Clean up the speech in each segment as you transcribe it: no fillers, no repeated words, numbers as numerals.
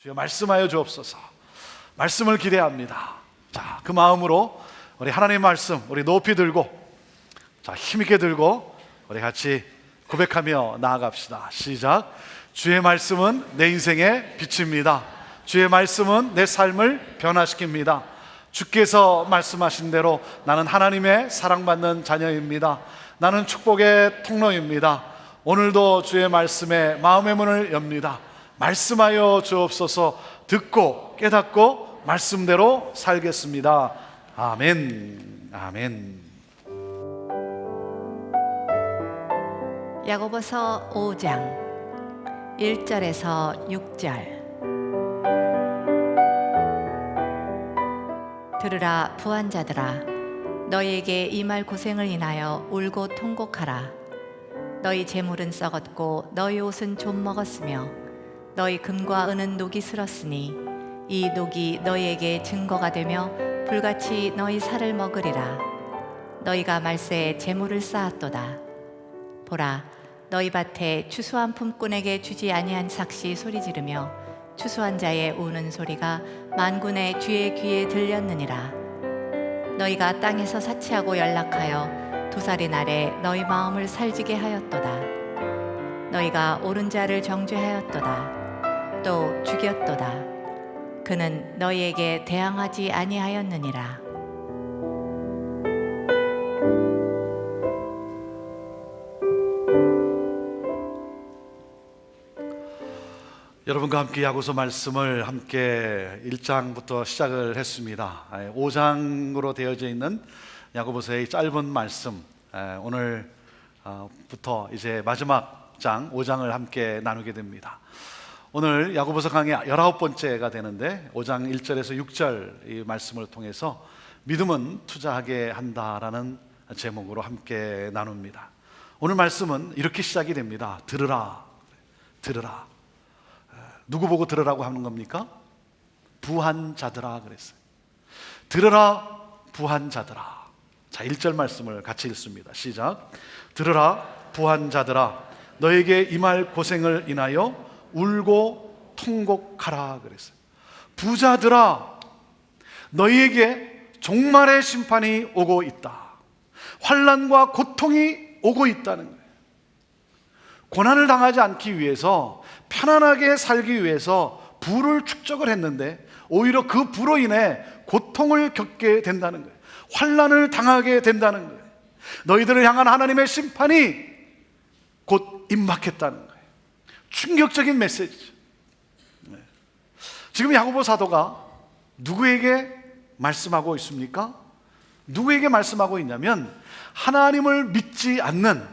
주여 말씀하여 주옵소서. 말씀을 기대합니다. 자, 그 마음으로 우리 하나님 말씀 우리 높이 들고, 자, 힘있게 들고 우리 같이 고백하며 나아갑시다. 시작. 주의 말씀은 내 인생의 빛입니다. 주의 말씀은 내 삶을 변화시킵니다. 주께서 말씀하신 대로 나는 하나님의 사랑받는 자녀입니다. 나는 축복의 통로입니다. 오늘도 주의 말씀에 마음의 문을 엽니다. 말씀하여 주옵소서. 듣고 깨닫고 말씀대로 살겠습니다. 아멘. 아멘. 야고보서 5장 1절에서 6절. 들으라 부한 자들아, 너희에게 이 말 고생을 인하여 울고 통곡하라. 너희 재물은 썩었고 너희 옷은 좀 먹었으며 너희 금과 은은 녹이 슬었으니 이 녹이 너희에게 증거가 되며 불같이 너희 살을 먹으리라. 너희가 말세에 재물을 쌓았도다. 보라, 너희 밭에 추수한 품꾼에게 주지 아니한 삭시 소리 지르며 추수한 자의 우는 소리가 만군의 주의 귀에 들렸느니라. 너희가 땅에서 사치하고 연락하여 도살이 날에 너희 마음을 살지게 하였도다. 너희가 옳은 자를 정죄하였도다. 또 죽였도다. 그는 너희에게 대항하지 아니하였느니라. 여러분과 함께 야고보서 말씀을 함께 1장부터 시작을 했습니다. 5장으로 되어져 있는 야고보서의 짧은 말씀, 오늘부터 이제 마지막 장 5장을 함께 나누게 됩니다. 오늘 야고보서 강의 19번째가 되는데 5장 1절에서 6절 이 말씀을 통해서 믿음은 투자하게 한다라는 제목으로 함께 나눕니다. 오늘 말씀은 이렇게 시작이 됩니다. 들으라, 들으라. 누구 보고 들으라고 하는 겁니까? 부한 자들아 그랬어요. 들으라 부한 자들아. 자, 1절 말씀을 같이 읽습니다. 시작. 들으라 부한 자들아, 너에게 이 말 고생을 인하여 울고 통곡하라 그랬어요. 부자들아, 너희에게 종말의 심판이 오고 있다. 환난과 고통이 오고 있다는 거예요. 고난을 당하지 않기 위해서, 편안하게 살기 위해서 부를 축적을 했는데 오히려 그 부로 인해 고통을 겪게 된다는 거예요. 환난을 당하게 된다는 거예요. 너희들을 향한 하나님의 심판이 곧 임박했다는 거예요. 충격적인 메시지죠. 지금 야고보 사도가 누구에게 말씀하고 있습니까? 누구에게 말씀하고 있냐면 하나님을 믿지 않는,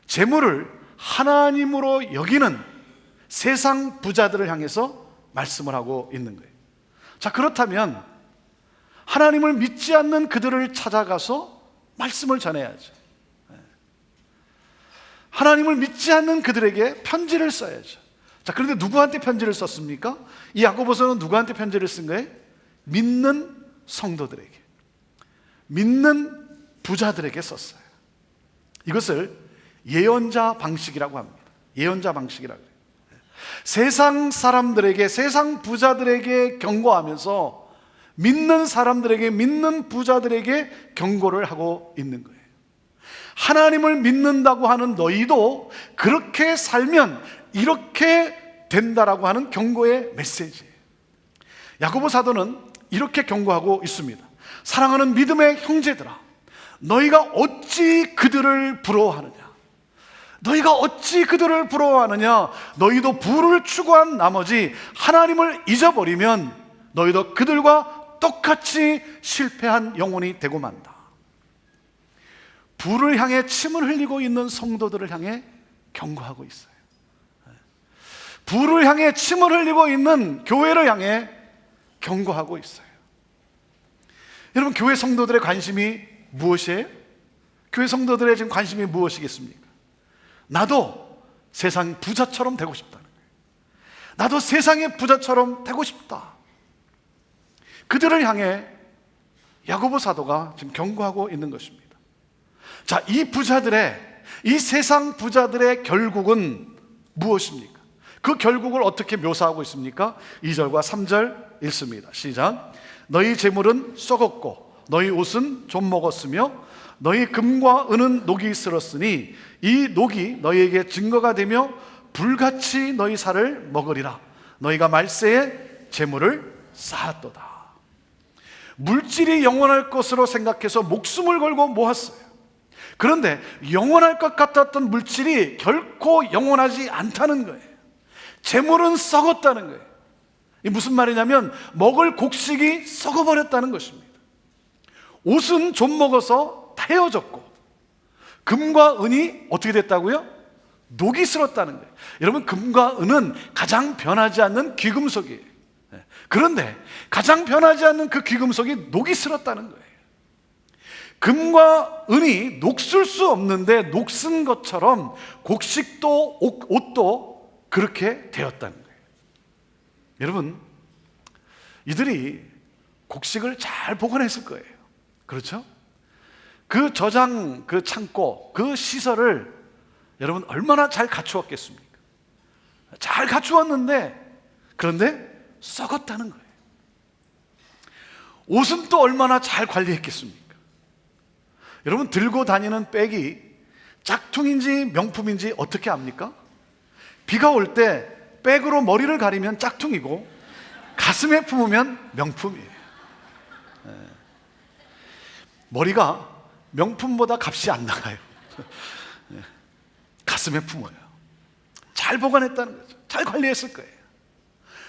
재물을 하나님으로 여기는 세상 부자들을 향해서 말씀을 하고 있는 거예요. 자, 그렇다면 하나님을 믿지 않는 그들을 찾아가서 말씀을 전해야죠. 하나님을 믿지 않는 그들에게 편지를 써야죠. 자, 그런데 누구한테 편지를 썼습니까? 이 야고보서는 누구한테 편지를 쓴 거예요? 믿는 성도들에게, 믿는 부자들에게 썼어요. 이것을 예언자 방식이라고 합니다. 예언자 방식이라고 해요. 세상 사람들에게, 세상 부자들에게 경고하면서 믿는 사람들에게, 믿는 부자들에게 경고를 하고 있는 거예요. 하나님을 믿는다고 하는 너희도 그렇게 살면 이렇게 된다라고 하는 경고의 메시지예요. 야고보 사도는 이렇게 경고하고 있습니다. 사랑하는 믿음의 형제들아, 너희가 어찌 그들을 부러워하느냐? 너희가 어찌 그들을 부러워하느냐? 너희도 부를 추구한 나머지 하나님을 잊어버리면 너희도 그들과 똑같이 실패한 영혼이 되고 만다. 부를 향해 침을 흘리고 있는 성도들을 향해 경고하고 있어요. 부를 향해 침을 흘리고 있는 교회를 향해 경고하고 있어요. 여러분, 교회 성도들의 관심이 무엇이에요? 교회 성도들의 지금 관심이 무엇이겠습니까? 나도 세상 부자처럼 되고 싶다는 거예요. 나도 세상의 부자처럼 되고 싶다. 그들을 향해 야고보 사도가 지금 경고하고 있는 것입니다. 자, 이 부자들의, 이 세상 부자들의 결국은 무엇입니까? 그 결국을 어떻게 묘사하고 있습니까? 2절과 3절 읽습니다. 시작. 너희 재물은 썩었고 너희 옷은 좀 먹었으며 너희 금과 은은 녹이 슬었으니 이 녹이 너희에게 증거가 되며 불같이 너희 살을 먹으리라. 너희가 말세에 재물을 쌓았도다. 물질이 영원할 것으로 생각해서 목숨을 걸고 모았어요. 그런데 영원할 것 같았던 물질이 결코 영원하지 않다는 거예요. 재물은 썩었다는 거예요. 이게 무슨 말이냐면 먹을 곡식이 썩어버렸다는 것입니다. 옷은 좀 먹어서 다 헤어졌고 금과 은이 어떻게 됐다고요? 녹이 슬었다는 거예요. 여러분, 금과 은은 가장 변하지 않는 귀금속이에요. 그런데 가장 변하지 않는 그 귀금속이 녹이 슬었다는 거예요. 금과 은이 녹슬 수 없는데 녹슨 것처럼 곡식도 옷도 그렇게 되었다는 거예요. 여러분, 이들이 곡식을 잘 보관했을 거예요. 그렇죠? 그 저장, 그 창고, 그 시설을 여러분 얼마나 잘 갖추었겠습니까? 잘 갖추었는데 그런데 썩었다는 거예요. 옷은 또 얼마나 잘 관리했겠습니까? 여러분, 들고 다니는 백이 짝퉁인지 명품인지 어떻게 압니까? 비가 올 때 백으로 머리를 가리면 짝퉁이고 가슴에 품으면 명품이에요. 머리가 명품보다 값이 안 나가요. 가슴에 품어요. 잘 보관했다는 거죠. 잘 관리했을 거예요.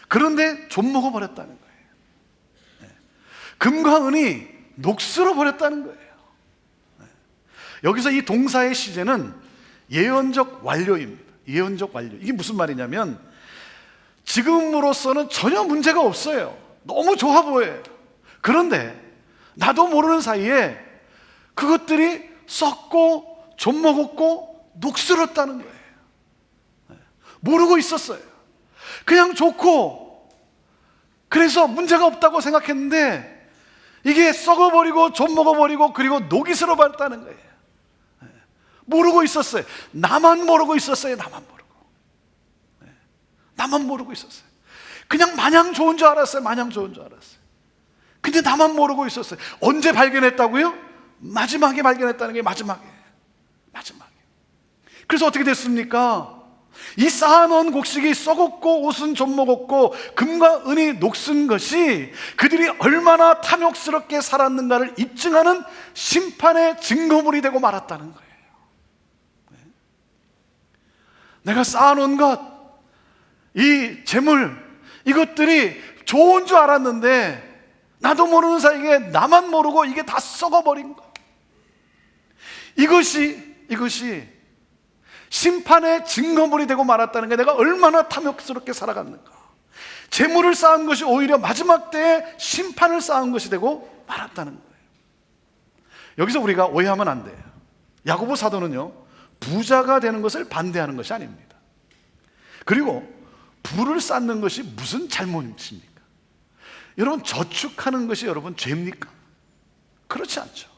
그런데 좀 먹어버렸다는 거예요. 금과 은이 녹슬어 버렸다는 거예요. 여기서 이 동사의 시제는 예언적 완료입니다. 예언적 완료. 이게 무슨 말이냐면 지금으로서는 전혀 문제가 없어요. 너무 좋아 보여요. 그런데 나도 모르는 사이에 그것들이 썩고 좀 먹었고 녹슬었다는 거예요. 모르고 있었어요. 그냥 좋고 그래서 문제가 없다고 생각했는데 이게 썩어버리고 좀 먹어버리고 그리고 녹이 슬어버렸다는 거예요. 모르고 있었어요. 나만 모르고 있었어요. 나만 모르고 있었어요. 그냥 마냥 좋은 줄 알았어요. 마냥 좋은 줄 알았어요. 근데 나만 모르고 있었어요. 언제 발견했다고요? 마지막에 발견했다는 게 마지막에. 그래서 어떻게 됐습니까? 이 쌓아놓은 곡식이 썩었고 옷은 좀 먹었고 금과 은이 녹슨 것이 그들이 얼마나 탐욕스럽게 살았는가를 입증하는 심판의 증거물이 되고 말았다는 거예요. 내가 쌓아놓은 것, 이 재물, 이것들이 좋은 줄 알았는데 나도 모르는 사이에 나만 모르고 이게 다 썩어버린 것. 이것이 심판의 증거물이 되고 말았다는 게 내가 얼마나 탐욕스럽게 살아갔는가. 재물을 쌓은 것이 오히려 마지막 때에 심판을 쌓은 것이 되고 말았다는 거예요. 여기서 우리가 오해하면 안 돼요. 야고보 사도는요, 부자가 되는 것을 반대하는 것이 아닙니다. 그리고 부를 쌓는 것이 무슨 잘못입니까? 여러분, 저축하는 것이 여러분 죄입니까? 그렇지 않죠.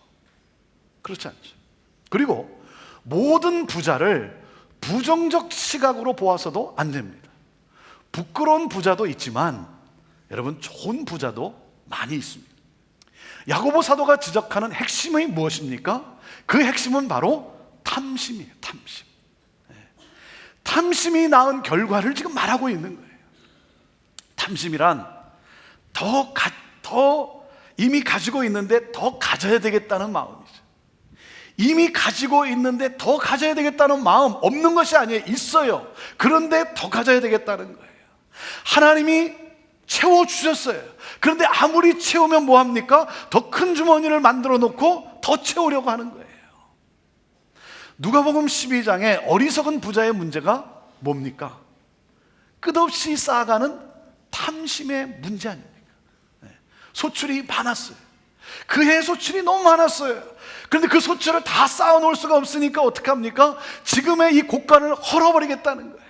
그리고 모든 부자를 부정적 시각으로 보아서도 안 됩니다. 부끄러운 부자도 있지만 여러분, 좋은 부자도 많이 있습니다. 야고보 사도가 지적하는 핵심이 무엇입니까? 그 핵심은 바로 탐심이에요. 탐심이 낳은 결과를 지금 말하고 있는 거예요. 탐심이란 더 이미 가지고 있는데 더 가져야 되겠다는 마음이죠. 이미 가지고 있는데 더 가져야 되겠다는 마음, 없는 것이 아니에요. 있어요. 그런데 더 가져야 되겠다는 거예요. 하나님이 채워주셨어요. 그런데 아무리 채우면 뭐합니까? 더 큰 주머니를 만들어 놓고 더 채우려고 하는 거예요. 누가복음 12장에 어리석은 부자의 문제가 뭡니까? 끝없이 쌓아가는 탐심의 문제 아닙니까? 소출이 많았어요. 그해 소출이 너무 많았어요. 그런데 그 소출을 다 쌓아놓을 수가 없으니까 어떻게 합니까? 지금의 이 곳간을 헐어버리겠다는 거예요.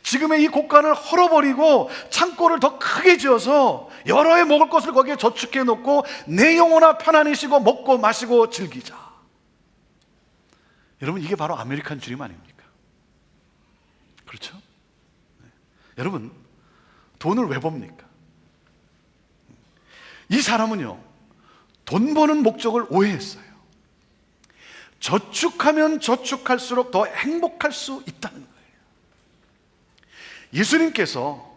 지금의 이 곳간을 헐어버리고 창고를 더 크게 지어서 여러 해 먹을 것을 거기에 저축해 놓고 내 영혼아 편안히 쉬고 먹고 마시고 즐기자. 여러분, 이게 바로 아메리칸 드림 아닙니까? 그렇죠? 여러분, 돈을 왜 봅니까? 이 사람은요, 돈 버는 목적을 오해했어요. 저축하면 저축할수록 더 행복할 수 있다는 거예요. 예수님께서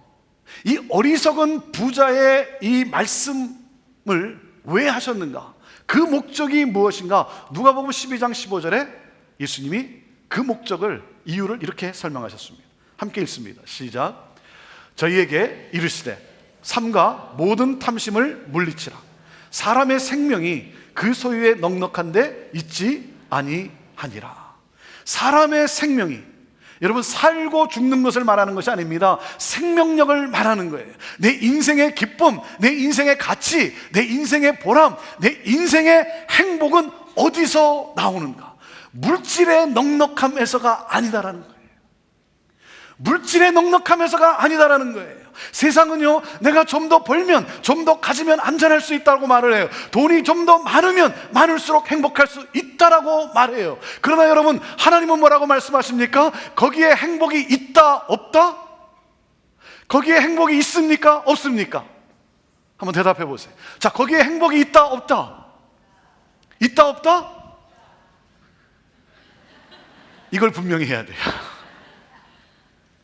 이 어리석은 부자의 이 말씀을 왜 하셨는가? 그 목적이 무엇인가? 누가복음 12장 15절에 예수님이 그 목적을, 이유를 이렇게 설명하셨습니다. 함께 읽습니다. 시작. 저희에게 이르시되 삼가 모든 탐심을 물리치라. 사람의 생명이 그 소유에 넉넉한데 있지 아니하니라. 사람의 생명이, 여러분, 살고 죽는 것을 말하는 것이 아닙니다. 생명력을 말하는 거예요. 내 인생의 기쁨, 내 인생의 가치, 내 인생의 보람, 내 인생의 행복은 어디서 나오는가? 물질의 넉넉함에서가 아니다라는 거예요. 물질의 넉넉함에서가 아니다라는 거예요. 세상은요, 내가 좀 더 벌면, 좀 더 가지면 안전할 수 있다고 말을 해요. 돈이 좀 더 많으면 많을수록 행복할 수 있다라고 말해요. 그러나 여러분, 하나님은 뭐라고 말씀하십니까? 거기에 행복이 있다, 없다? 거기에 행복이 있습니까, 없습니까? 한번 대답해 보세요. 자, 거기에 행복이 있다, 없다? 있다, 없다? 이걸 분명히 해야 돼요.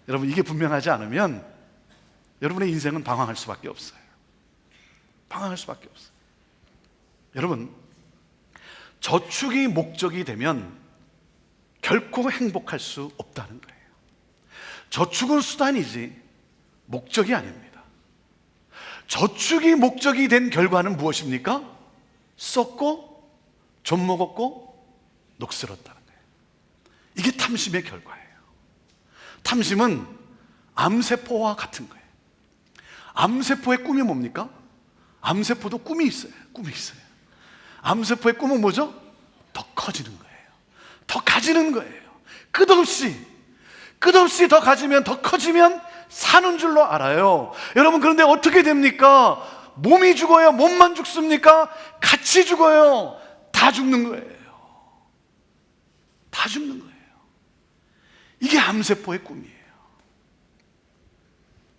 여러분, 이게 분명하지 않으면 여러분의 인생은 방황할 수밖에 없어요. 방황할 수밖에 없어요. 여러분, 저축이 목적이 되면 결코 행복할 수 없다는 거예요. 저축은 수단이지 목적이 아닙니다. 저축이 목적이 된 결과는 무엇입니까? 썩고 좀 먹었고 녹슬었다는 거예요. 이게 탐심의 결과예요. 탐심은 암세포와 같은 거예요. 암세포의 꿈이 뭡니까? 암세포도 꿈이 있어요. 꿈이 있어요. 암세포의 꿈은 뭐죠? 더 커지는 거예요. 더 가지는 거예요. 끝없이 더 가지면, 더 커지면 사는 줄로 알아요. 여러분, 그런데 어떻게 됩니까? 몸이 죽어요? 몸만 죽습니까? 같이 죽어요. 다 죽는 거예요. 다 죽는 거예요. 이게 암세포의 꿈이에요.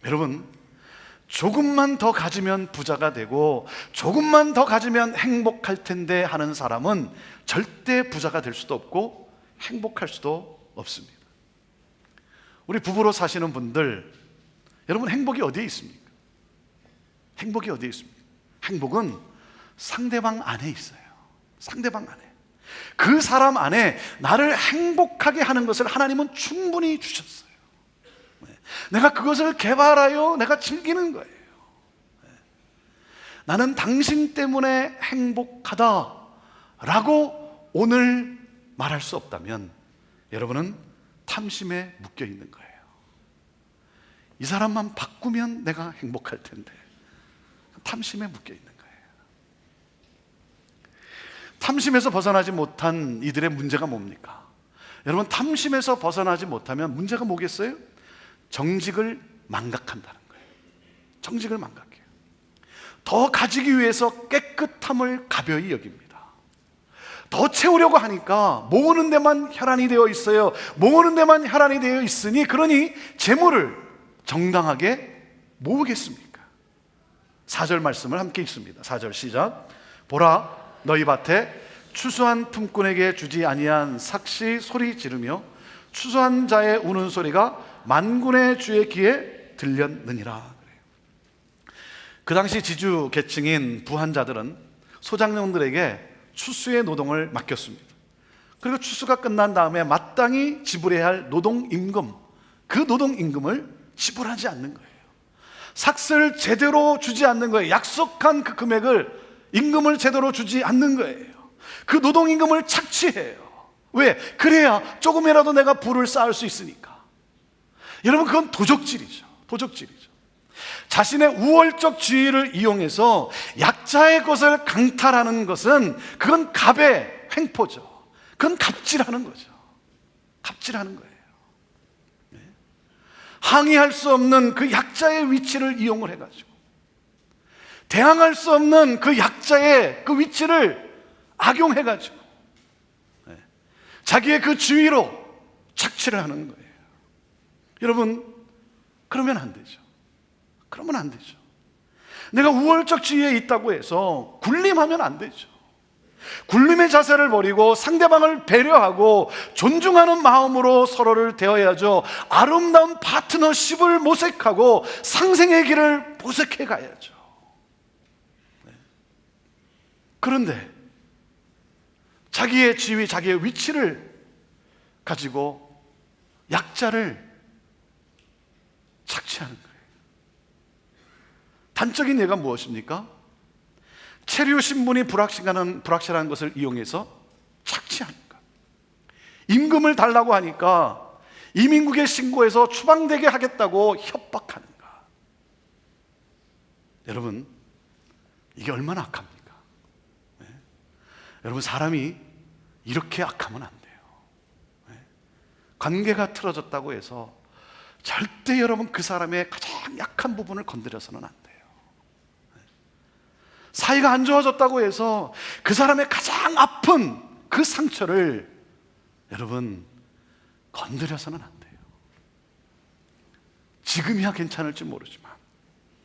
여러분, 조금만 더 가지면 부자가 되고 조금만 더 가지면 행복할 텐데 하는 사람은 절대 부자가 될 수도 없고 행복할 수도 없습니다. 우리 부부로 사시는 분들, 여러분, 행복이 어디에 있습니까? 행복이 어디에 있습니까? 행복은 상대방 안에 있어요. 상대방 안에. 그 사람 안에 나를 행복하게 하는 것을 하나님은 충분히 주셨어요. 내가 그것을 개발하여 내가 즐기는 거예요. 나는 당신 때문에 행복하다라고 오늘 말할 수 없다면 여러분은 탐심에 묶여 있는 거예요. 이 사람만 바꾸면 내가 행복할 텐데, 탐심에 묶여 있는 거예요. 탐심에서 벗어나지 못한 이들의 문제가 뭡니까? 여러분, 탐심에서 벗어나지 못하면 문제가 뭐겠어요? 정직을 망각한다는 거예요. 정직을 망각해요. 더 가지기 위해서 깨끗함을 가벼이 여깁니다. 더 채우려고 하니까 모으는 데만 혈안이 되어 있어요. 모으는 데만 혈안이 되어 있으니, 그러니 재물을 정당하게 모으겠습니까? 4절 말씀을 함께 읽습니다. 4절 시작. 보라, 너희 밭에 추수한 품꾼에게 주지 아니한 삭시 소리 지르며 추수한 자의 우는 소리가 만군의 주의 귀에 들렸느니라. 그 당시 지주 계층인 부한자들은 소장농들에게 추수의 노동을 맡겼습니다. 그리고 추수가 끝난 다음에 마땅히 지불해야 할 노동임금, 그 노동임금을 지불하지 않는 거예요. 삭스를 제대로 주지 않는 거예요. 약속한 그 금액을, 임금을 제대로 주지 않는 거예요. 그 노동임금을 착취해요. 왜? 그래야 조금이라도 내가 부를 쌓을 수 있으니까. 여러분, 그건 도적질이죠. 도적질이죠. 자신의 우월적 지위를 이용해서 약자의 것을 강탈하는 것은, 그건 갑의 횡포죠. 그건 갑질하는 거죠. 갑질하는 거예요. 네. 항의할 수 없는 그 약자의 위치를 이용을 해가지고, 대항할 수 없는 그 약자의 그 위치를 악용해가지고, 네, 자기의 그 지위로 착취를 하는 거예요. 여러분, 그러면 안 되죠. 그러면 안 되죠. 내가 우월적 지위에 있다고 해서 굴림하면 안 되죠. 굴림의 자세를 버리고 상대방을 배려하고 존중하는 마음으로 서로를 대해야죠. 아름다운 파트너십을 모색하고 상생의 길을 모색해 가야죠. 그런데 자기의 지위, 자기의 위치를 가지고 약자를 착취하는 거예요. 단적인 예가 무엇입니까? 체류 신분이 불확실한 것을 이용해서 착취하는 것. 임금을 달라고 하니까 이민국에 신고해서 추방되게 하겠다고 협박하는 것. 여러분, 이게 얼마나 악합니까? 네? 여러분, 사람이 이렇게 악하면 안 돼요. 네? 관계가 틀어졌다고 해서 절대 여러분 그 사람의 가장 약한 부분을 건드려서는 안 돼요. 사이가 안 좋아졌다고 해서 그 사람의 가장 아픈 그 상처를 여러분 건드려서는 안 돼요. 지금이야 괜찮을지 모르지만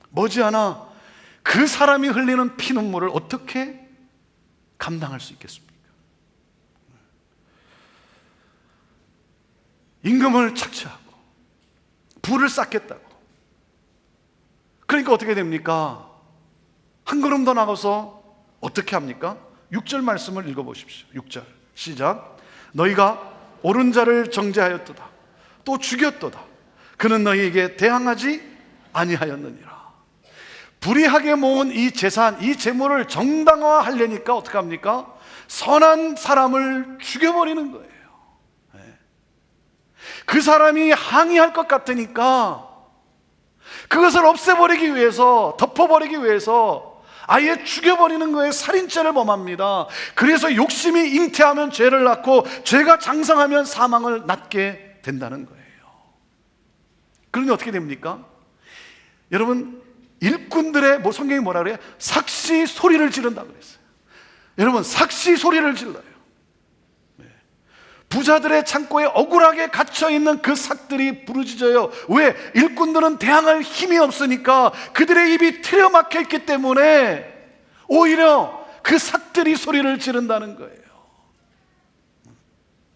머지않아 그 사람이 흘리는 피눈물을 어떻게 감당할 수 있겠습니까? 임금을 착취하고 부를 쌓겠다고. 그러니까 어떻게 됩니까? 한 걸음 더 나가서 어떻게 합니까? 6절 말씀을 읽어보십시오. 6절 시작. 너희가 옳은 자를 정죄하였도다. 또 죽였도다. 그는 너희에게 대항하지 아니하였느니라. 불의하게 모은 이 재산, 이 재물을 정당화하려니까 어떻게 합니까? 선한 사람을 죽여버리는 거예요. 그 사람이 항의할 것 같으니까 그것을 없애버리기 위해서, 덮어버리기 위해서 아예 죽여버리는 거에 살인죄를 범합니다. 그래서 욕심이 잉태하면 죄를 낳고 죄가 장성하면 사망을 낳게 된다는 거예요. 그러니 어떻게 됩니까? 여러분, 일꾼들의 성경이 뭐라 그래요? 삭시 소리를 지른다고 그랬어요. 여러분, 삭시 소리를 질러요. 부자들의 창고에 억울하게 갇혀있는 그 삭들이 부르짖어요. 왜? 일꾼들은 대항할 힘이 없으니까 그들의 입이 틀어 막혀 있기 때문에 오히려 그 삭들이 소리를 지른다는 거예요.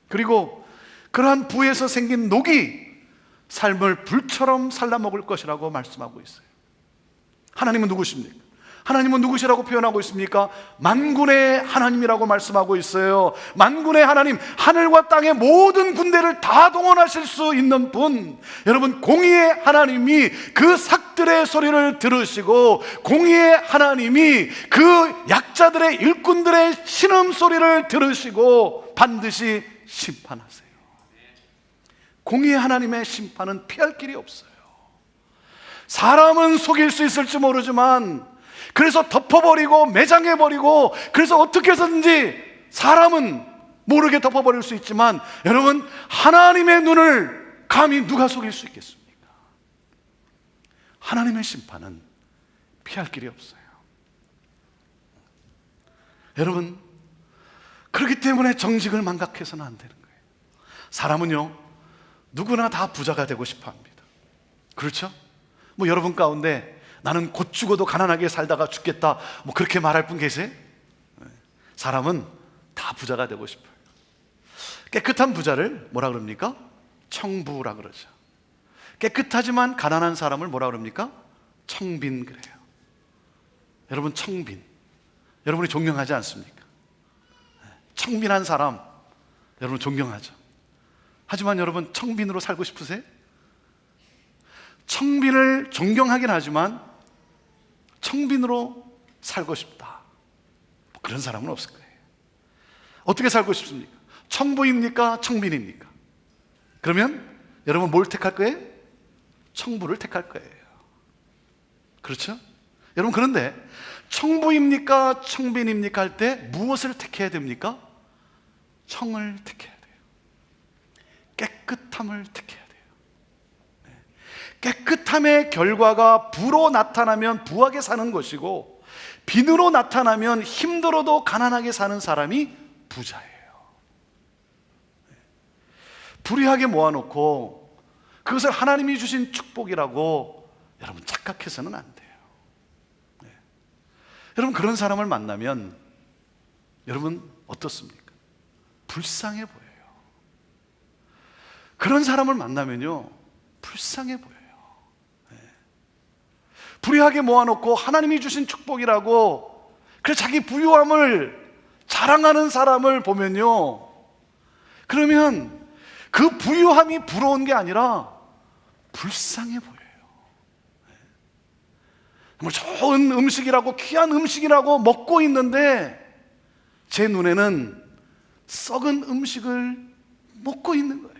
그리고 그러한 부에서 생긴 녹이 삶을 불처럼 살라먹을 것이라고 말씀하고 있어요. 하나님은 누구십니까? 하나님은 누구시라고 표현하고 있습니까? 만군의 하나님이라고 말씀하고 있어요. 만군의 하나님, 하늘과 땅의 모든 군대를 다 동원하실 수 있는 분. 여러분, 공의의 하나님이 그 삭들의 소리를 들으시고 공의의 하나님이 그 약자들의 일꾼들의 신음소리를 들으시고 반드시 심판하세요. 공의의 하나님의 심판은 피할 길이 없어요. 사람은 속일 수 있을지 모르지만 그래서 덮어버리고 매장해버리고 그래서 어떻게 해서든지 사람은 모르게 덮어버릴 수 있지만 여러분, 하나님의 눈을 감히 누가 속일 수 있겠습니까? 하나님의 심판은 피할 길이 없어요. 여러분, 그렇기 때문에 정직을 망각해서는 안 되는 거예요. 사람은요, 누구나 다 부자가 되고 싶어 합니다. 그렇죠? 뭐 여러분 가운데 나는 곧 죽어도 가난하게 살다가 죽겠다, 뭐 그렇게 말할 분 계세요? 사람은 다 부자가 되고 싶어요. 깨끗한 부자를 뭐라 그럽니까? 청부라 그러죠. 깨끗하지만 가난한 사람을 뭐라 그럽니까? 청빈 그래요. 여러분, 청빈, 여러분이 존경하지 않습니까? 청빈한 사람 여러분 존경하죠. 하지만 여러분, 청빈으로 살고 싶으세요? 청빈을 존경하긴 하지만 청빈으로 살고 싶다, 그런 사람은 없을 거예요. 어떻게 살고 싶습니까? 청부입니까? 청빈입니까? 그러면 여러분 뭘 택할 거예요? 청부를 택할 거예요. 그렇죠? 여러분, 그런데 청부입니까? 청빈입니까? 할 때 무엇을 택해야 됩니까? 청을 택해야 돼요. 깨끗함을 택해야 돼요. 깨끗함의 결과가 부로 나타나면 부하게 사는 것이고 빈으로 나타나면 힘들어도 가난하게 사는 사람이 부자예요. 불의하게 모아놓고 그것을 하나님이 주신 축복이라고 여러분 착각해서는 안 돼요. 네. 여러분 그런 사람을 만나면 여러분 어떻습니까? 불쌍해 보여요. 그런 사람을 만나면요 불쌍해 보여요. 네. 불의하게 모아놓고 하나님이 주신 축복이라고 그래서 자기 부유함을 자랑하는 사람을 보면요, 그러면 그 부유함이 부러운 게 아니라 불쌍해 보여요. 정말 좋은 음식이라고 귀한 음식이라고 먹고 있는데 제 눈에는 썩은 음식을 먹고 있는 거예요.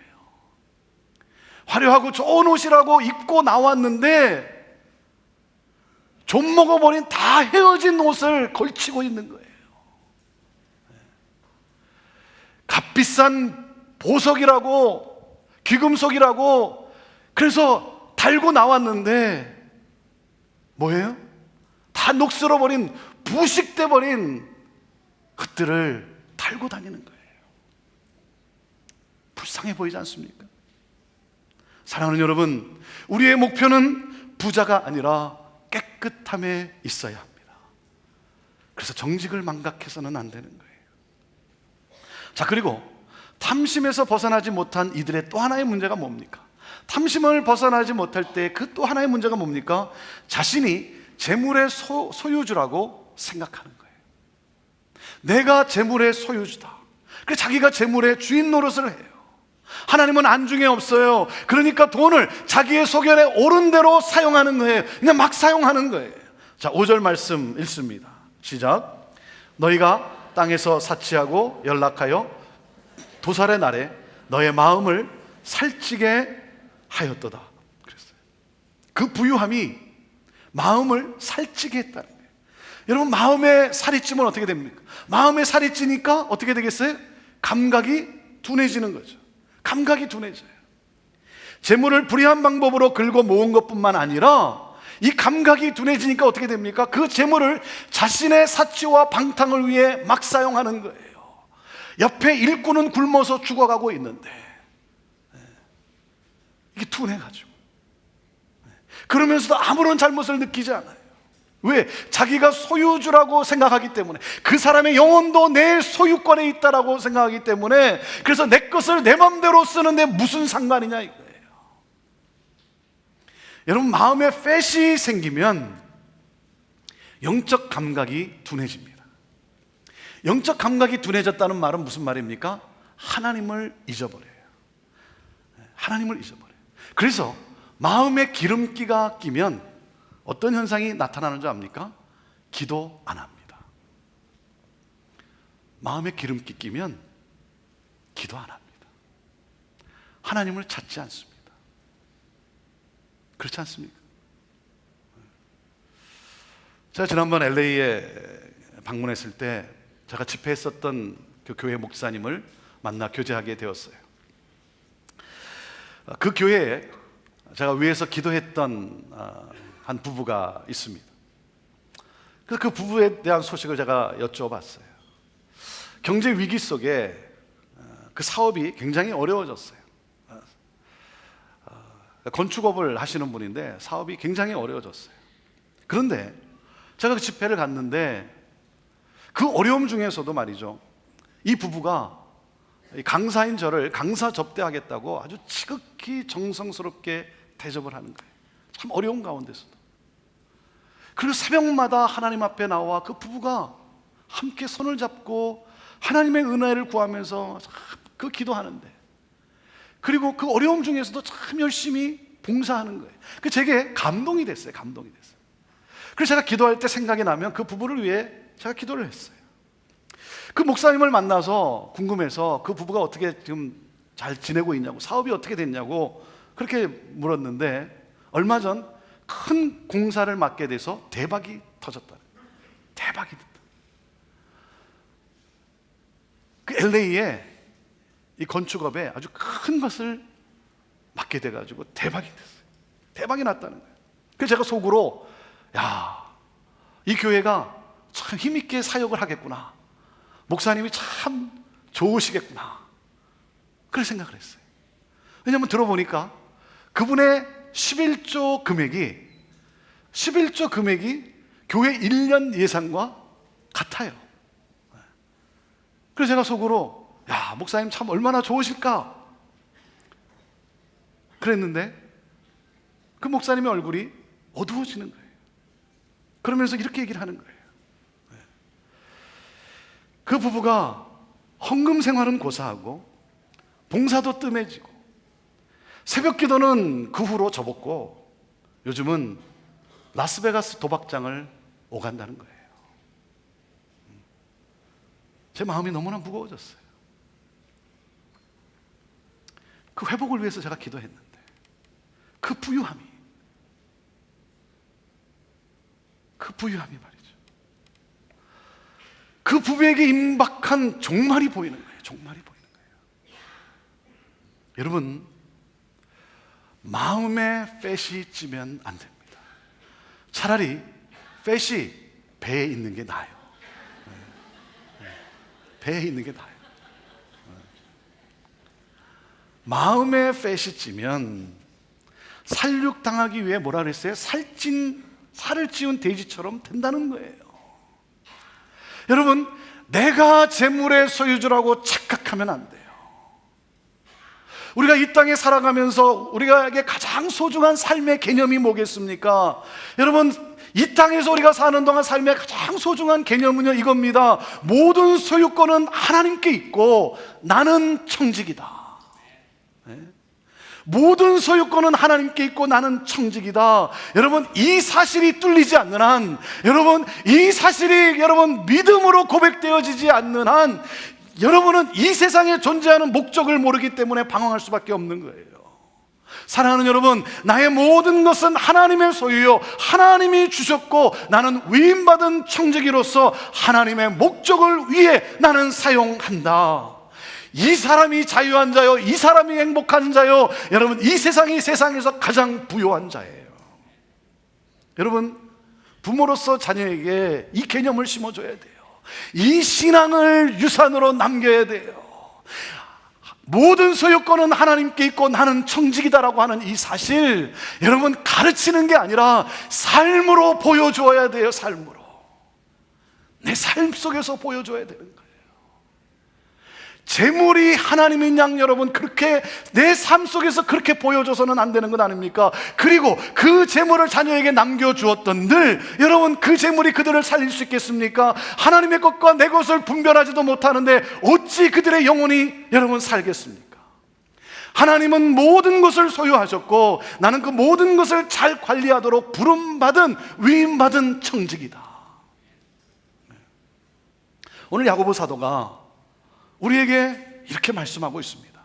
화려하고 좋은 옷이라고 입고 나왔는데 좀 먹어버린 다 헤어진 옷을 걸치고 있는 거예요. 값비싼 보석이라고 귀금속이라고 그래서 달고 나왔는데 뭐예요? 다 녹슬어버린 부식돼버린 것들을 달고 다니는 거예요. 불쌍해 보이지 않습니까? 사랑하는 여러분, 우리의 목표는 부자가 아니라 깨끗함에 있어야 합니다. 그래서 정직을 망각해서는 안 되는 거예요. 자, 그리고 탐심에서 벗어나지 못한 이들의 또 하나의 문제가 뭡니까? 탐심을 벗어나지 못할 때 그 또 하나의 문제가 뭡니까? 자신이 재물의 소유주라고 생각하는 거예요. 내가 재물의 소유주다. 그래서 자기가 재물의 주인 노릇을 해요. 하나님은 안중에 없어요. 그러니까 돈을 자기의 소견에 옳은 대로 사용하는 거예요. 그냥 막 사용하는 거예요. 자, 5절 말씀 읽습니다. 시작. 너희가 땅에서 사치하고 연락하여 도살의 날에 너의 마음을 살찌게 하였도다. 그랬어요. 그 부유함이 마음을 살찌게 했다는 거예요. 여러분, 마음에 살이 찌면 어떻게 됩니까? 마음에 살이 찌니까 어떻게 되겠어요? 감각이 둔해지는 거죠. 감각이 둔해져요. 재물을 불의한 방법으로 긁어 모은 것뿐만 아니라 이 감각이 둔해지니까 어떻게 됩니까? 그 재물을 자신의 사치와 방탕을 위해 막 사용하는 거예요. 옆에 일꾼은 굶어서 죽어가고 있는데 이게 둔해가지고 그러면서도 아무런 잘못을 느끼지 않아요. 왜? 자기가 소유주라고 생각하기 때문에, 그 사람의 영혼도 내 소유권에 있다라고 생각하기 때문에, 그래서 내 것을 내 맘대로 쓰는데 무슨 상관이냐 이거예요. 여러분, 마음에 팻이 생기면 영적 감각이 둔해집니다. 영적 감각이 둔해졌다는 말은 무슨 말입니까? 하나님을 잊어버려요. 하나님을 잊어버려요. 그래서 마음에 기름기가 끼면 어떤 현상이 나타나는 줄 압니까? 기도 안 합니다. 마음에 기름기 끼면 기도 안 합니다. 하나님을 찾지 않습니다. 그렇지 않습니까? 제가 지난번 LA에 방문했을 때 제가 집회했었던 그 교회 목사님을 만나 교제하게 되었어요. 그 교회에 제가 위에서 기도했던 한 부부가 있습니다. 그래서 그 부부에 대한 소식을 제가 여쭤봤어요. 경제 위기 속에 그 사업이 굉장히 어려워졌어요. 건축업을 하시는 분인데 사업이 굉장히 어려워졌어요. 그런데 제가 그 집회를 갔는데 그 어려움 중에서도 말이죠, 이 부부가 강사인 저를 강사 접대하겠다고 아주 지극히 정성스럽게 대접을 하는 거예요. 참 어려운 가운데서도. 그리고 새벽마다 하나님 앞에 나와 그 부부가 함께 손을 잡고 하나님의 은혜를 구하면서 그 기도하는데, 그리고 그 어려움 중에서도 참 열심히 봉사하는 거예요. 그 제게 감동이 됐어요. 감동이 됐어요. 그래서 제가 기도할 때 생각이 나면 그 부부를 위해 제가 기도를 했어요. 그 목사님을 만나서 궁금해서 그 부부가 어떻게 지금 잘 지내고 있냐고, 사업이 어떻게 됐냐고 그렇게 물었는데, 얼마 전 큰 공사를 맡게 돼서 대박이 터졌다. 대박이 됐다. 그 LA에 이 건축업에 아주 큰 것을 맡게 돼가지고 대박이 됐어요. 대박이 났다는 거예요. 그래서 제가 속으로, 야, 이 교회가 참 힘있게 사역을 하겠구나, 목사님이 참 좋으시겠구나, 그런 생각을 했어요. 왜냐하면 들어보니까 그분의 11조 금액이 교회 1년 예산과 같아요. 그래서 제가 속으로, 야, 목사님 참 얼마나 좋으실까 그랬는데 그 목사님의 얼굴이 어두워지는 거예요. 그러면서 이렇게 얘기를 하는 거예요. 그 부부가 헌금 생활은 고사하고 봉사도 뜸해지고 새벽 기도는 그 후로 접었고 요즘은 라스베가스 도박장을 오간다는 거예요. 제 마음이 너무나 무거워졌어요. 그 회복을 위해서 제가 기도했는데 그 부유함이 말이죠. 그 부부에게 임박한 종말이 보이는 거예요. 종말이 보이는 거예요. 여러분, 마음에 팻이 찌면 안 됩니다. 차라리 팻이 배에 있는 게 나아요. 배에 있는 게 나아요. 마음에 팻이 찌면 살육당하기 위해 뭐라 그랬어요? 살을 찌운 돼지처럼 된다는 거예요. 여러분, 내가 재물의 소유주라고 착각하면 안 돼요. 우리가 이 땅에 살아가면서 우리에게 가장 소중한 삶의 개념이 뭐겠습니까? 여러분, 이 땅에서 우리가 사는 동안 삶의 가장 소중한 개념은요, 이겁니다. 모든 소유권은 하나님께 있고 나는 청직이다. 네? 모든 소유권은 하나님께 있고 나는 청직이다. 여러분, 이 사실이 뚫리지 않는 한, 여러분, 이 사실이 여러분 믿음으로 고백되어지지 않는 한, 여러분은 이 세상에 존재하는 목적을 모르기 때문에 방황할 수밖에 없는 거예요. 사랑하는 여러분, 나의 모든 것은 하나님의 소유요, 하나님이 주셨고 나는 위임받은 청지기로서 하나님의 목적을 위해 나는 사용한다. 이 사람이 자유한 자요, 이 사람이 행복한 자요, 여러분, 이 세상이 세상에서 가장 부유한 자예요. 여러분, 부모로서 자녀에게 이 개념을 심어줘야 돼요. 이 신앙을 유산으로 남겨야 돼요. 모든 소유권은 하나님께 있고 나는 청직이다라고 하는 이 사실, 여러분, 가르치는 게 아니라 삶으로 보여줘야 돼요. 삶으로, 내 삶 속에서 보여줘야 되는 거예요. 재물이 하나님인 양, 여러분, 그렇게 내 삶 속에서 그렇게 보여줘서는 안 되는 것 아닙니까? 그리고 그 재물을 자녀에게 남겨주었던들, 여러분, 그 재물이 그들을 살릴 수 있겠습니까? 하나님의 것과 내 것을 분별하지도 못하는데 어찌 그들의 영혼이 여러분 살겠습니까? 하나님은 모든 것을 소유하셨고 나는 그 모든 것을 잘 관리하도록 부름받은 위임받은 청직이다. 오늘 야고보 사도가 우리에게 이렇게 말씀하고 있습니다.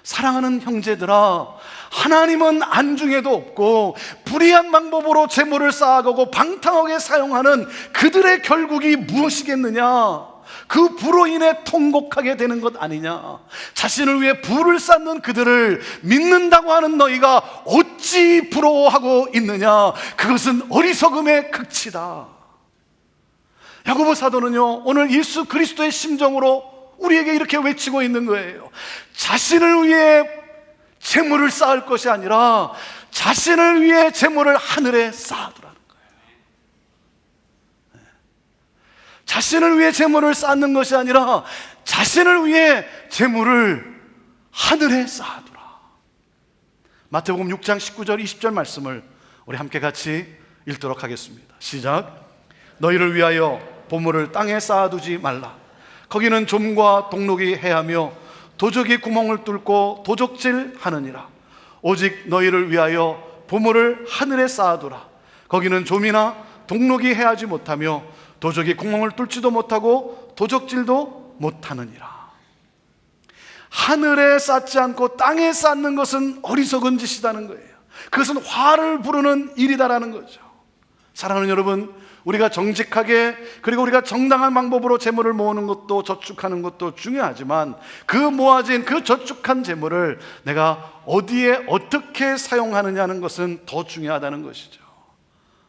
사랑하는 형제들아, 하나님은 안중에도 없고 불의한 방법으로 재물을 쌓아가고 방탕하게 사용하는 그들의 결국이 무엇이겠느냐? 그 부로 인해 통곡하게 되는 것 아니냐? 자신을 위해 부를 쌓는 그들을 믿는다고 하는 너희가 어찌 부러워하고 있느냐? 그것은 어리석음의 극치다. 야고보 사도는요, 오늘 예수 그리스도의 심정으로 우리에게 이렇게 외치고 있는 거예요. 자신을 위해 재물을 쌓을 것이 아니라 자신을 위해 재물을 하늘에 쌓아두라는 거예요. 자신을 위해 재물을 쌓는 것이 아니라 자신을 위해 재물을 하늘에 쌓아두라. 마태복음 6장 19절 20절 말씀을 우리 함께 같이 읽도록 하겠습니다. 시작. 너희를 위하여 보물을 땅에 쌓아두지 말라. 거기는 좀과 동록이 해하며 도적이 구멍을 뚫고 도적질 하느니라. 오직 너희를 위하여 보물을 하늘에 쌓아두라. 거기는 좀이나 동록이 해하지 못하며 도적이 구멍을 뚫지도 못하고 도적질도 못하느니라. 하늘에 쌓지 않고 땅에 쌓는 것은 어리석은 짓이라는 거예요. 그것은 화를 부르는 일이다라는 거죠. 사랑하는 여러분, 우리가 정직하게, 그리고 우리가 정당한 방법으로 재물을 모으는 것도 저축하는 것도 중요하지만 그 모아진 그 저축한 재물을 내가 어디에 어떻게 사용하느냐는 것은 더 중요하다는 것이죠.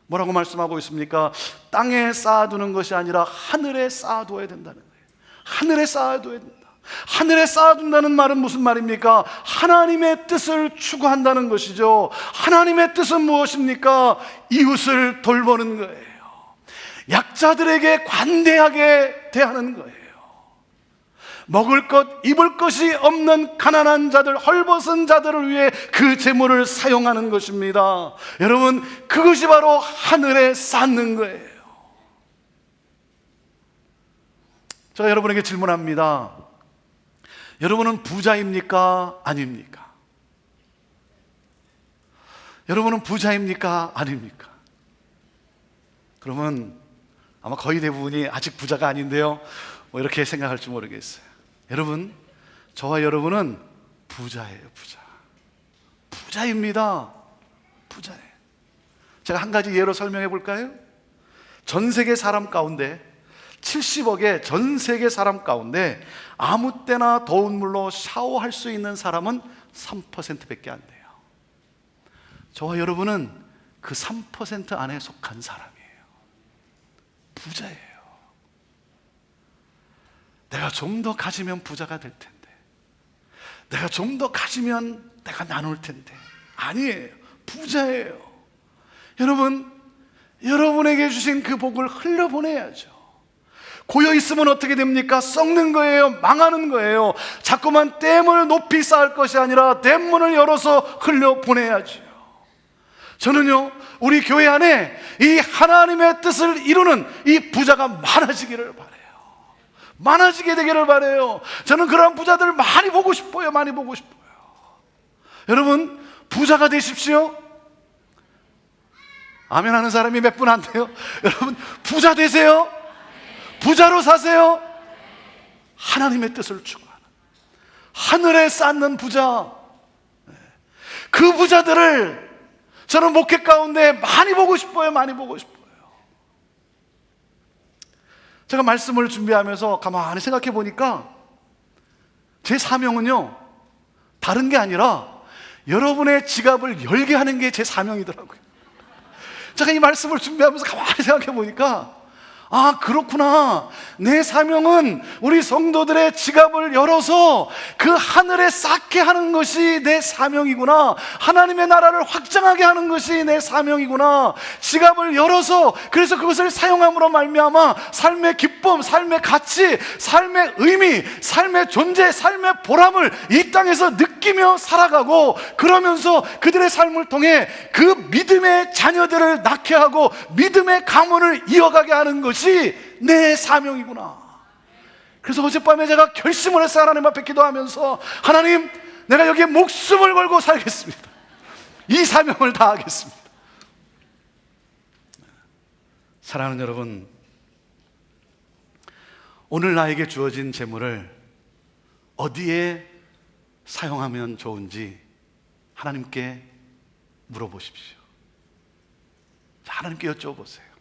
뭐라고 말씀하고 있습니까? 땅에 쌓아두는 것이 아니라 하늘에 쌓아둬야 된다는 거예요. 하늘에 쌓아둬야 된다. 하늘에 쌓아둔다는 말은 무슨 말입니까? 하나님의 뜻을 추구한다는 것이죠. 하나님의 뜻은 무엇입니까? 이웃을 돌보는 거예요. 약자들에게 관대하게 대하는 거예요. 먹을 것, 입을 것이 없는 가난한 자들, 헐벗은 자들을 위해 그 재물을 사용하는 것입니다. 여러분, 그것이 바로 하늘에 쌓는 거예요. 제가 여러분에게 질문합니다. 여러분은 부자입니까? 아닙니까? 여러분은 부자입니까? 아닙니까? 그러면 아마 거의 대부분이 아직 부자가 아닌데요, 뭐 이렇게 생각할지 모르겠어요. 여러분, 저와 여러분은 부자예요. 부자입니다. 부자예요. 제가 한 가지 예로 설명해 볼까요? 전 세계 사람 가운데 70억의 전 세계 사람 가운데 아무 때나 더운 물로 샤워할 수 있는 사람은 3%밖에 안 돼요. 저와 여러분은 그 3% 안에 속한 사람이에요. 부자예요. 내가 좀 더 가지면 부자가 될 텐데, 내가 좀 더 가지면 내가 나눌 텐데. 아니에요. 부자예요. 여러분, 여러분에게 주신 그 복을 흘려보내야죠. 고여있으면 어떻게 됩니까? 썩는 거예요. 망하는 거예요. 자꾸만 댐을 높이 쌓을 것이 아니라 댐문을 열어서 흘려보내야죠. 저는요, 우리 교회 안에 이 하나님의 뜻을 이루는 이 부자가 많아지기를 바라요. 많아지게 되기를 바라요. 저는 그런 부자들 많이 보고 싶어요. 많이 보고 싶어요. 여러분, 부자가 되십시오. 아멘 하는 사람이 몇 분 안 돼요? 여러분, 부자 되세요. 부자로 사세요. 하나님의 뜻을 추구하는, 하늘에 쌓는 부자, 그 부자들을 저는 목회 가운데 많이 보고 싶어요. 많이 보고 싶어요. 제가 말씀을 준비하면서 가만히 생각해 보니까 제 사명은요, 다른 게 아니라 여러분의 지갑을 열게 하는 게 제 사명이더라고요. 제가 이 말씀을 준비하면서 가만히 생각해 보니까, 아, 그렇구나. 내 사명은 우리 성도들의 지갑을 열어서 그 하늘에 쌓게 하는 것이 내 사명이구나. 하나님의 나라를 확장하게 하는 것이 내 사명이구나. 지갑을 열어서, 그래서 그것을 사용함으로 말미암아 삶의 기쁨, 삶의 가치, 삶의 의미, 삶의 존재, 삶의 보람을 이 땅에서 느끼며 살아가고, 그러면서 그들의 삶을 통해 그 믿음의 자녀들을 낳게 하고 믿음의 가문을 이어가게 하는 것이 내 사명이구나. 그래서 어젯밤에 제가 결심을 했어요. 하나님 앞에 기도하면서, 하나님, 내가 여기에 목숨을 걸고 살겠습니다. 이 사명을 다하겠습니다. 사랑하는 여러분, 오늘 나에게 주어진 재물을 어디에 사용하면 좋은지 하나님께 물어보십시오. 하나님께 여쭤보세요.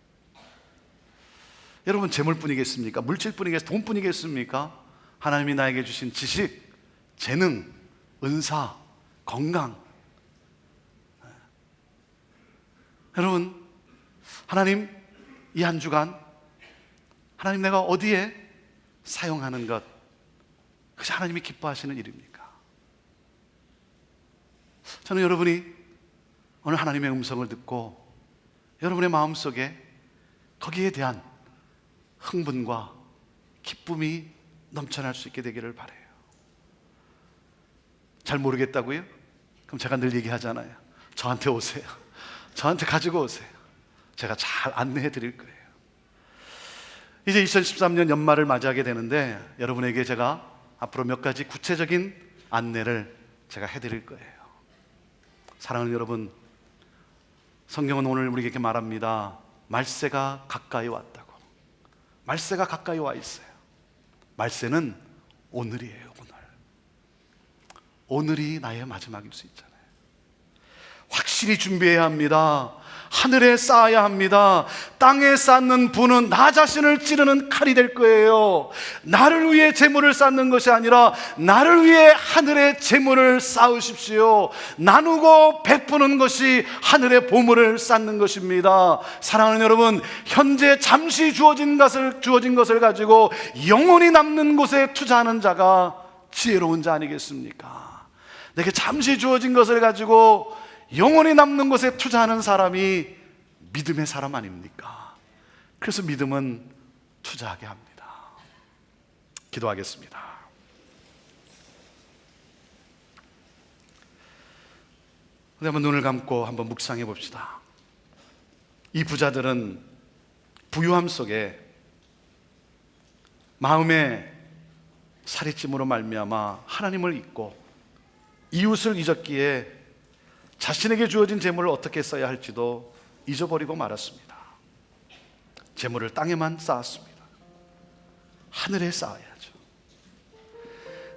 여러분, 재물뿐이겠습니까? 물질뿐이겠습니까? 돈뿐이겠습니까? 하나님이 나에게 주신 지식, 재능, 은사, 건강, 여러분, 하나님, 이 한 주간 하나님, 내가 어디에 사용하는 것, 그것이 하나님이 기뻐하시는 일입니까? 저는 여러분이 오늘 하나님의 음성을 듣고 여러분의 마음속에 거기에 대한 흥분과 기쁨이 넘쳐날 수 있게 되기를 바라요. 잘 모르겠다고요? 그럼 제가 늘 얘기하잖아요. 저한테 오세요. 저한테 가지고 오세요. 제가 잘 안내해 드릴 거예요. 이제 2013년 연말을 맞이하게 되는데 여러분에게 제가 앞으로 몇 가지 구체적인 안내를 제가 해드릴 거예요. 사랑하는 여러분, 성경은 오늘 우리에게 말합니다. 말세가 가까이 왔다고. 말세가 가까이 와 있어요. 말세는 오늘이에요. 오늘이 나의 마지막일 수 있잖아요. 확실히 준비해야 합니다. 하늘에 쌓아야 합니다. 땅에 쌓는 분은 나 자신을 찌르는 칼이 될 거예요. 나를 위해 재물을 쌓는 것이 아니라 나를 위해 하늘의 재물을 쌓으십시오. 나누고 베푸는 것이 하늘의 보물을 쌓는 것입니다. 사랑하는 여러분, 현재 잠시 주어진 것을 가지고 영원히 남는 곳에 투자하는 자가 지혜로운 자 아니겠습니까? 내게 잠시 주어진 것을 가지고 영원히 남는 곳에 투자하는 사람이 믿음의 사람 아닙니까? 그래서 믿음은 투자하게 합니다. 기도하겠습니다. 한번 눈을 감고 한번 묵상해 봅시다. 이 부자들은 부유함 속에 마음의 살이찜으로 말미암아 하나님을 잊고 이웃을 잊었기에 자신에게 주어진 재물을 어떻게 써야 할지도 잊어버리고 말았습니다. 재물을 땅에만 쌓았습니다. 하늘에 쌓아야죠.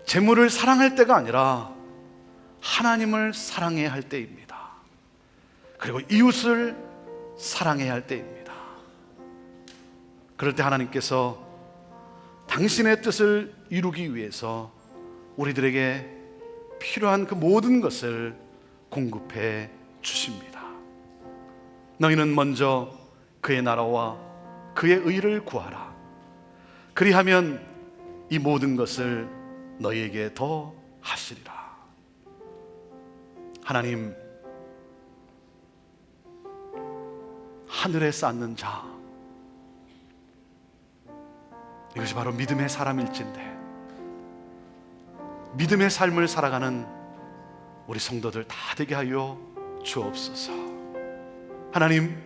재물을 사랑할 때가 아니라 하나님을 사랑해야 할 때입니다. 그리고 이웃을 사랑해야 할 때입니다. 그럴 때 하나님께서 당신의 뜻을 이루기 위해서 우리들에게 필요한 그 모든 것을 공급해 주십니다. 너희는 먼저 그의 나라와 그의 의를 구하라. 그리하면 이 모든 것을 너희에게 더 하시리라. 하나님, 하늘에 쌓는 자, 이것이 바로 믿음의 사람일진데 믿음의 삶을 살아가는 우리 성도들 다 되게 하여 주옵소서. 하나님,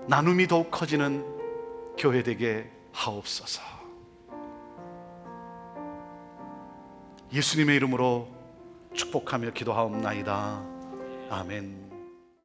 나눔이 더욱 커지는 교회 되게 하옵소서. 예수님의 이름으로 축복하며 기도하옵나이다. 아멘.